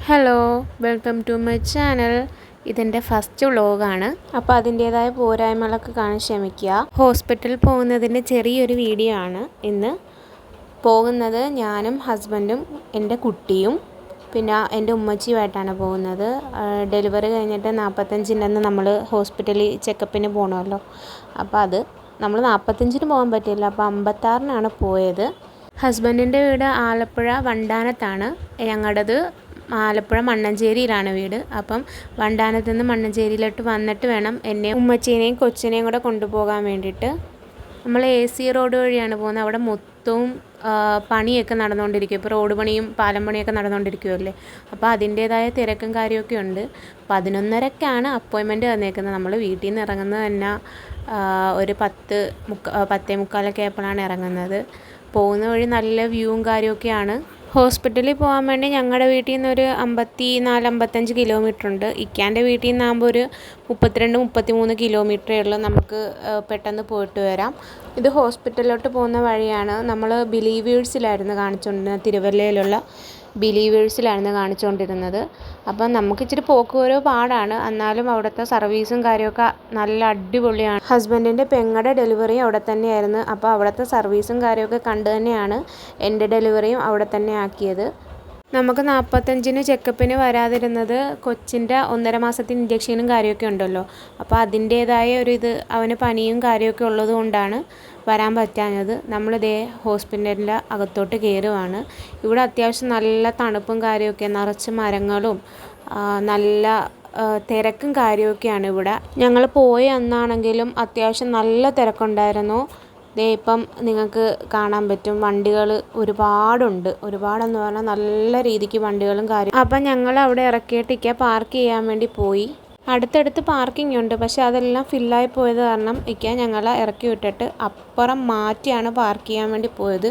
Hello, welcome to my channel. ഇതെൻ്റെ first വ്ളോഗാണ്. അപ്പോൾ അതിൻ്റേതായ പോരായ്മകളൊക്കെ കാണാൻ ക്ഷമിക്കുക. ഹോസ്പിറ്റലിൽ പോകുന്നതിൻ്റെ ചെറിയൊരു വീഡിയോ ആണ് ഇന്ന്. പോകുന്നത് ഞാനും ഹസ്ബൻഡും എൻ്റെ കുട്ടിയും പിന്നെ എൻ്റെ ഉമ്മച്ചിയുമായിട്ടാണ് പോകുന്നത്. ഡെലിവറി കഴിഞ്ഞിട്ട് 45-ൻ്റെ അന്ന് നമ്മൾ ഹോസ്പിറ്റലിൽ ചെക്കപ്പിന് പോകണമല്ലോ. അപ്പോൾ അത് നമ്മൾ 45-ന് പോകാൻ പറ്റില്ല, അപ്പോൾ 56-നാണ് പോയത്. ഹസ്ബൻഡിൻ്റെ വീട് ആലപ്പുഴ വണ്ടാനത്താണ്. ഞങ്ങളുടേത് ആലപ്പുഴ മണ്ണഞ്ചേരിയിലാണ് വീട്. അപ്പം വണ്ടാനത്ത് നിന്ന് മണ്ണഞ്ചേരിയിലോട്ട് വന്നിട്ട് വേണം എന്നെ ഉമ്മച്ചീനെയും കൊച്ചിനെയും കൂടെ കൊണ്ടുപോകാൻ വേണ്ടിയിട്ട്. നമ്മൾ AC റോഡ് വഴിയാണ് പോകുന്നത്. അവിടെ മൊത്തവും പണിയൊക്കെ നടന്നുകൊണ്ടിരിക്കും. ഇപ്പോൾ റോഡ് പണിയും പാലം പണിയൊക്കെ നടന്നുകൊണ്ടിരിക്കുമല്ലേ. അപ്പോൾ അതിൻ്റേതായ തിരക്കും കാര്യമൊക്കെ ഉണ്ട്. 11:30ക്കാണ് അപ്പോയിൻമെൻറ്റ് തന്നേക്കുന്നത്. നമ്മൾ വീട്ടിൽ നിന്ന് ഇറങ്ങുന്നത് തന്നെ ഒരു 10:45 ആയപ്പോഴാണ് ഇറങ്ങുന്നത്. പോകുന്ന വഴി നല്ല വ്യൂവും കാര്യമൊക്കെയാണ്. ഹോസ്പിറ്റലിൽ പോകാൻ വേണ്ടി ഞങ്ങളുടെ വീട്ടിൽ നിന്നൊരു 54-55 കിലോമീറ്റർ ഉണ്ട്. ഇക്കാൻ്റെ വീട്ടിൽ നിന്നാകുമ്പോൾ ഒരു 32-33 കിലോമീറ്ററേ ഉള്ളൂ. നമുക്ക് പെട്ടെന്ന് പോയിട്ട് വരാം. ഇത് ഹോസ്പിറ്റലിലോട്ട് പോകുന്ന വഴിയാണ്. നമ്മൾ ബിലീവേഴ്സിലായിരുന്നു കാണിച്ചുകൊണ്ടിരുന്നത്. തിരുവല്ലയിലുള്ള ബിലീവേഴ്സിലായിരുന്നു കാണിച്ചുകൊണ്ടിരുന്നത്. അപ്പം നമുക്ക് ഇച്ചിരി പോക്ക് ഓരോ പാടാണ്. എന്നാലും അവിടുത്തെ സർവീസും കാര്യമൊക്കെ നല്ല അടിപൊളിയാണ്. ഹസ്ബൻഡിൻ്റെ പെങ്ങളുടെ ഡെലിവറിയും അവിടെ തന്നെയായിരുന്നു. അപ്പോൾ അവിടുത്തെ സർവീസും കാര്യമൊക്കെ കണ്ടു തന്നെയാണ് എൻ്റെ ഡെലിവറിയും അവിടെ തന്നെ ആക്കിയത്. നമുക്ക് 45-ന് ചെക്കപ്പിന് വരാതിരുന്നത് കൊച്ചിൻ്റെ 1.5 മാസത്തിന് ഇഞ്ചക്ഷനും കാര്യമൊക്കെ ഉണ്ടല്ലോ. അപ്പോൾ അതിൻ്റേതായ ഇത് അവന് പനിയും കാര്യമൊക്കെ ഉള്ളത് കൊണ്ടാണ് വരാൻ പറ്റാഞ്ഞത്. നമ്മളിതേ ഹോസ്പിറ്റലിൻ്റെ അകത്തോട്ട് കയറുവാണ്. ഇവിടെ അത്യാവശ്യം നല്ല തണുപ്പും കാര്യമൊക്കെ, നിറച്ച് മരങ്ങളും നല്ല തിരക്കും കാര്യമൊക്കെയാണ് ഇവിടെ. ഞങ്ങൾ പോയ അന്നാണെങ്കിലും അത്യാവശ്യം നല്ല തിരക്കുണ്ടായിരുന്നു. ഇപ്പം നിങ്ങൾക്ക് കാണാൻ പറ്റും, വണ്ടികൾ ഒരുപാടുണ്ട്. ഒരുപാടെന്ന് പറഞ്ഞാൽ നല്ല രീതിക്ക് വണ്ടികളും കാര്യം. അപ്പം ഞങ്ങൾ അവിടെ ഇറക്കിയിട്ട് പാർക്ക് ചെയ്യാൻ വേണ്ടി പോയി. അടുത്തടുത്ത് പാർക്കിംഗ് ഉണ്ട്, പക്ഷെ അതെല്ലാം ഫില്ലായി പോയത് കാരണം ഞങ്ങളെ ഇറക്കി വിട്ടിട്ട് അപ്പുറം മാറ്റിയാണ് പാർക്ക് ചെയ്യാൻ വേണ്ടി പോയത്.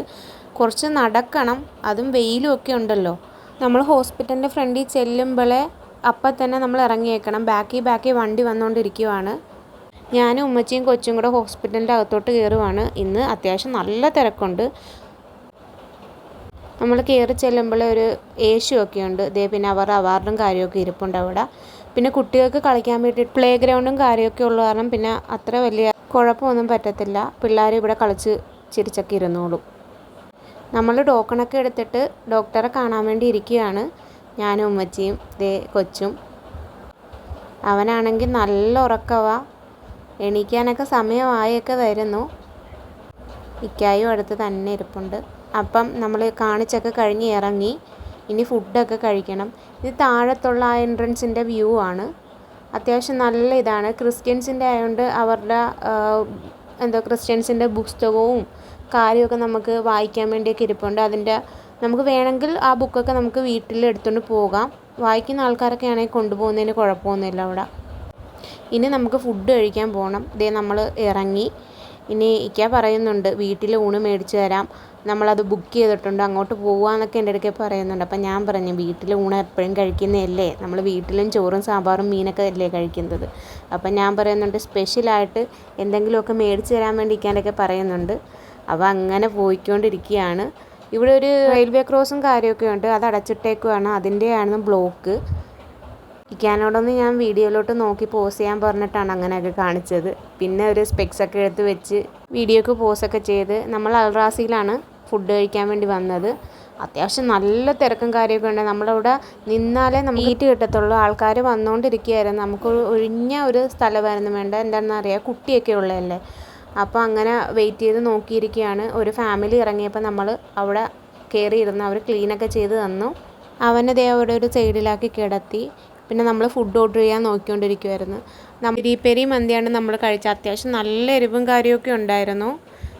കുറച്ച് നടക്കണം, അതും വെയിലും ഒക്കെ ഉണ്ടല്ലോ. നമ്മൾ ഹോസ്പിറ്റലിൻ്റെ ഫ്രണ്ടിൽ ചെല്ലുമ്പോഴേ അപ്പം തന്നെ നമ്മൾ ഇറങ്ങിയേക്കണം. ബാക്കി വണ്ടി വന്നുകൊണ്ടിരിക്കുവാണ്. ഞാനും ഉമ്മച്ചിയും കൊച്ചും കൂടെ ഹോസ്പിറ്റലിൻ്റെ അകത്തോട്ട് കയറുവാണ്. ഇന്ന് അത്യാവശ്യം നല്ല തിരക്കുണ്ട്. നമ്മൾ കയറി ചെല്ലുമ്പോൾ ഒരു യേശുവൊക്കെ ഉണ്ട്. പിന്നെ അവരുടെ അവാർഡും കാര്യമൊക്കെ ഇരിപ്പുണ്ട് അവിടെ. പിന്നെ കുട്ടികൾക്ക് കളിക്കാൻ വേണ്ടി പ്ലേ ഗ്രൗണ്ടും കാര്യമൊക്കെ ഉള്ള കാരണം പിന്നെ അത്ര വലിയ കുഴപ്പമൊന്നും പറ്റത്തില്ല. പിള്ളേർ ഇവിടെ കളിച്ച് ചിരിച്ചൊക്കെ ഇരുന്നോളും. നമ്മൾ ടോക്കണൊക്കെ എടുത്തിട്ട് ഡോക്ടറെ കാണാൻ വേണ്ടി ഇരിക്കുകയാണ്. ഞാനും ഉമ്മച്ചിയും കൊച്ചും. അവനാണെങ്കിൽ നല്ല ഉറക്കവാ, എണീക്കാനൊക്കെ സമയമായൊക്കെ വരുന്നു. ഇക്കായും അടുത്ത് തന്നെ ഇരിപ്പുണ്ട്. അപ്പം നമ്മൾ കാണിച്ചൊക്കെ കഴിഞ്ഞ് ഇറങ്ങി. ഇനി ഫുഡൊക്കെ കഴിക്കണം. ഇത് താഴത്തുള്ള ആ എൻട്രൻസിൻ്റെ വ്യൂ ആണ്. അത്യാവശ്യം നല്ല ഇതാണ്. ക്രിസ്ത്യൻസിൻ്റെ ആയതുകൊണ്ട് അവരുടെ ക്രിസ്ത്യൻസിൻ്റെ പുസ്തകവും കാര്യമൊക്കെ നമുക്ക് വായിക്കാൻ വേണ്ടിയൊക്കെ ഇരിപ്പുണ്ട്. നമുക്ക് വേണമെങ്കിൽ ആ ബുക്കൊക്കെ നമുക്ക് വീട്ടിൽ എടുത്തുകൊണ്ട് പോകാം. വായിക്കുന്ന ആൾക്കാരൊക്കെ ആണെങ്കിൽ കൊണ്ടുപോകുന്നതിന് കുഴപ്പമൊന്നുമില്ല അവിടെ. ഇനി നമുക്ക് ഫുഡ് കഴിക്കാൻ പോകണം. നമ്മൾ ഇറങ്ങി. ഇനി പറയുന്നുണ്ട് വീട്ടിൽ ഊണ് മേടിച്ച് തരാം, നമ്മളത് ബുക്ക് ചെയ്തിട്ടുണ്ട്, അങ്ങോട്ട് പോകാമെന്നൊക്കെ എൻ്റെ അടുക്കെ പറയുന്നുണ്ട്. അപ്പം ഞാൻ പറഞ്ഞു, വീട്ടിൽ ഊണ് എപ്പോഴും കഴിക്കുന്നതല്ലേ, നമ്മൾ വീട്ടിലും ചോറും സാമ്പാറും മീനൊക്കെ അല്ലേ കഴിക്കുന്നത്. അപ്പം ഞാൻ പറയുന്നുണ്ട് സ്പെഷ്യലായിട്ട് എന്തെങ്കിലുമൊക്കെ മേടിച്ച് തരാൻ വേണ്ടി ഇക്കാൻ്റെയൊക്കെ പറയുന്നുണ്ട്. അപ്പോൾ അങ്ങനെ പോയിക്കൊണ്ടിരിക്കുകയാണ്. ഇവിടെ ഒരു റെയിൽവേ ക്രോസും കാര്യമൊക്കെ ഉണ്ട്, അത് അടച്ചിട്ടേക്കുവാണ്. അതിൻ്റെയാണ് ബ്ലോക്ക്. ഇക്കാനോടൊന്ന് ഞാൻ വീഡിയോയിലോട്ട് നോക്കി പോസ് ചെയ്യാൻ പറഞ്ഞിട്ടാണ് അങ്ങനെയൊക്കെ കാണിച്ചത്. പിന്നെ ഒരു സ്പെക്സൊക്കെ എടുത്ത് വെച്ച് വീഡിയോക്ക് പോസൊക്കെ ചെയ്ത്. നമ്മൾ അൽറാസിയിലാണ് ഫുഡ് കഴിക്കാൻ വേണ്ടി വന്നത്. അത്യാവശ്യം നല്ല തിരക്കും കാര്യമൊക്കെ ഉണ്ട്. നമ്മളവിടെ നിന്നാലേ നമുക്ക് ഈറ്റ് കിട്ടത്തുള്ളൂ. ആൾക്കാർ വന്നുകൊണ്ടിരിക്കുകയായിരുന്നു. നമുക്ക് ഒഴിഞ്ഞ ഒരു സ്ഥലമായിരുന്നു വേണ്ട. എന്താണെന്ന് അറിയാം, കുട്ടിയൊക്കെ ഉള്ളതല്ലേ. അപ്പോൾ അങ്ങനെ വെയിറ്റ് ചെയ്ത് നോക്കിയിരിക്കുകയാണ്. ഒരു ഫാമിലി ഇറങ്ങിയപ്പോൾ നമ്മൾ അവിടെ കയറിയിരുന്ന് അവർ ക്ലീനൊക്കെ ചെയ്ത് തന്നു. അവനെ അവിടെ ഒരു സൈഡിലാക്കി കിടത്തി. പിന്നെ നമ്മൾ ഫുഡ് ഓർഡർ ചെയ്യാൻ നോക്കിക്കൊണ്ടിരിക്കുമായിരുന്നു. പെരി മന്തിയാണ് നമ്മൾ കഴിച്ചത്. അത്യാവശ്യം നല്ല എരിവും കാര്യമൊക്കെ ഉണ്ടായിരുന്നു.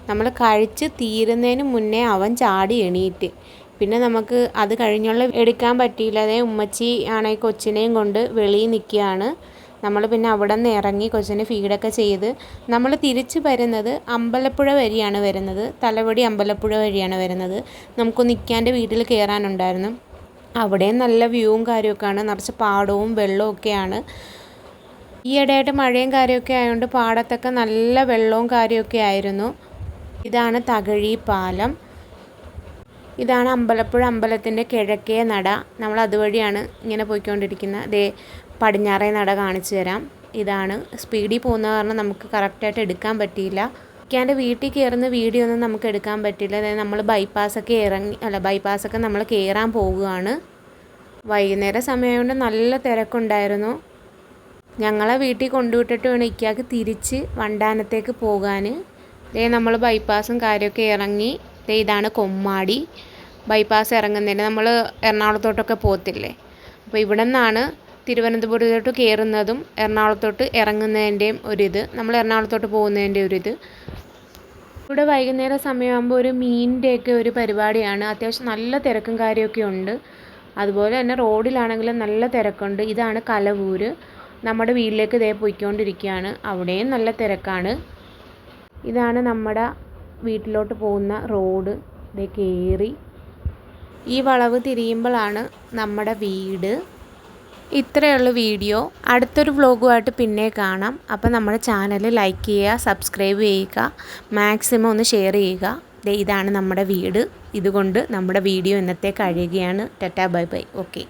നമ്മൾ കഴിച്ച് തീരുന്നതിന് മുന്നേ അവൻ ചാടി എണീറ്റ്. പിന്നെ നമുക്ക് അത് കഴിഞ്ഞുള്ള എടുക്കാൻ പറ്റിയില്ല. ഉമ്മച്ചി ആണെങ്കിൽ കൊച്ചിനെയും കൊണ്ട് വെളിയിൽ നിൽക്കുകയാണ്. നമ്മൾ പിന്നെ അവിടെ നിന്ന് ഇറങ്ങി കൊച്ചിനെ ഫീഡൊക്കെ ചെയ്ത് നമ്മൾ തിരിച്ച് വരുന്നത് അമ്പലപ്പുഴ വഴിയാണ് വരുന്നത്. തലവടി അമ്പലപ്പുഴ വഴിയാണ് വരുന്നത്. നമുക്കൊന്ന് നിൽക്കാൻ്റെ വീട്ടിൽ കയറാനുണ്ടായിരുന്നു. അവിടെയും നല്ല വ്യൂവും കാര്യമൊക്കെയാണ്. നിറച്ച് പാടവും വെള്ളവും ഒക്കെയാണ്. ഈയിടെയായിട്ട് മഴയും കാര്യമൊക്കെ ആയതുകൊണ്ട് പാടത്തൊക്കെ നല്ല വെള്ളവും കാര്യമൊക്കെ ആയിരുന്നു. ഇതാണ് തകഴി പാലം. ഇതാണ് അമ്പലപ്പുഴ അമ്പലത്തിൻ്റെ കിഴക്കേ നട. നമ്മൾ അതുവഴിയാണ് ഇങ്ങനെ പോയിക്കൊണ്ടിരിക്കുന്നത്. ദേ പടിഞ്ഞാറേ നട കാണിച്ചു തരാം. ഇതാണ്. സ്പീഡിൽ പോകുന്ന കാരണം നമുക്ക് കറക്റ്റായിട്ട് എടുക്കാൻ പറ്റിയില്ല. എൻ്റെ വീട്ടിൽ കയറുന്ന വീഡിയോ ഒന്നും നമുക്ക് എടുക്കാൻ പറ്റില്ല. അതായത് നമ്മൾ ബൈപ്പാസൊക്കെ നമ്മൾ കയറാൻ പോവുകയാണ്. വൈകുന്നേരം സമയമായതുകൊണ്ട് നല്ല തിരക്കുണ്ടായിരുന്നു. ഞങ്ങളെ വീട്ടിൽ കൊണ്ടുവിട്ടിട്ട് വേണം ഇക്കാക്ക് തിരിച്ച് വണ്ടാനത്തേക്ക് പോകാൻ. നമ്മൾ ബൈപ്പാസും കാര്യമൊക്കെ ഇറങ്ങി. ഇതാണ് കൊമ്മാടി. ബൈപ്പാസ് ഇറങ്ങുന്നതിന് നമ്മൾ എറണാകുളത്തോട്ടൊക്കെ പോകത്തില്ലേ, അപ്പോൾ ഇവിടെ നിന്നാണ് തിരുവനന്തപുരത്തോട്ട് കയറുന്നതും എറണാകുളത്തോട്ട് ഇറങ്ങുന്നതിൻ്റെയും ഒരിത്, നമ്മൾ എറണാകുളത്തോട്ട് പോകുന്നതിൻ്റെ ഒരിത്. ഇവിടെ വൈകുന്നേരം സമയമാകുമ്പോൾ ഒരു മീനിൻ്റെയൊക്കെ ഒരു പരിപാടിയാണ്. അത്യാവശ്യം നല്ല തിരക്കും കാര്യമൊക്കെ ഉണ്ട്. അതുപോലെ തന്നെ റോഡിലാണെങ്കിലും നല്ല തിരക്കുണ്ട്. ഇതാണ് കലവൂര്. നമ്മുടെ വീട്ടിലേക്ക് ഇതേ പോയിക്കൊണ്ടിരിക്കുകയാണ്. അവിടെയും നല്ല തിരക്കാണ്. ഇതാണ് നമ്മുടെ വീട്ടിലോട്ട് പോകുന്ന റോഡ്. ഇതേ കയറി ഈ വളവ് തിരിയുമ്പോഴാണ് നമ്മുടെ വീട്. ഇത്രയുള്ള വീഡിയോ. അടുത്തൊരു വ്ലോഗുമായിട്ട് പിന്നെ കാണാം. അപ്പോൾ നമ്മുടെ ചാനൽ ലൈക്ക് ചെയ്യുക, സബ്സ്ക്രൈബ് ചെയ്യുക, മാക്സിമം ഒന്ന് ഷെയർ ചെയ്യുക. ഇതാണ് നമ്മുടെ വീട്. ഇതുകൊണ്ട് നമ്മുടെ വീഡിയോ ഇന്നത്തെ കഴിയുകയാണ്. Tata bye bye. ഓക്കെ.